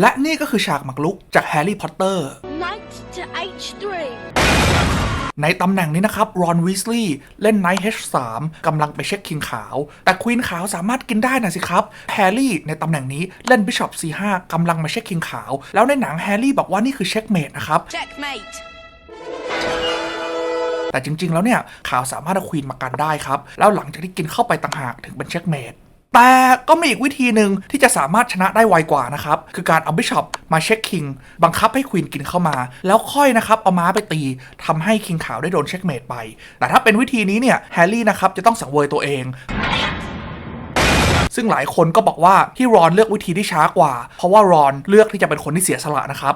และนี่ก็คือฉากหมากรุกจากแฮร์รี่พอตเตอร์ Knight to H3. ในตำแหน่งนี้นะครับรอนวีสลีย์เล่นไนท์ H3 กำลังไปเช็คคิงขาวแต่ควีนขาวสามารถกินได้นะสิครับแฮร์รี่ในตำแหน่งนี้เล่นบิชอป C5 กำลังมาเช็คคิงขาวแล้วในหนังแฮร์รี่บอกว่านี่คือเช็คเมทนะครับ Checkmate. แต่จริงๆแล้วเนี่ยขาวสามารถเอาควีนมากันได้ครับแล้วหลังจากที่กินเข้าไปต่างหากถึงเป็นเช็คเมทแต่ก็มีอีกวิธีหนึ่งที่จะสามารถชนะได้ไวกว่านะครับคือการเอาบิชอปมาเช็คคิงบังคับให้ควีนกินเข้ามาแล้วค่อยนะครับเอาม้าไปตีทำให้คิงขาวได้โดนเช็คเมทไปแต่ถ้าเป็นวิธีนี้เนี่ยแฮร์รี่นะครับจะต้องสังเวยตัวเองซึ่งหลายคนก็บอกว่าที่รอนเลือกวิธีที่ช้ากว่าเพราะว่ารอนเลือกที่จะเป็นคนที่เสียสละนะครับ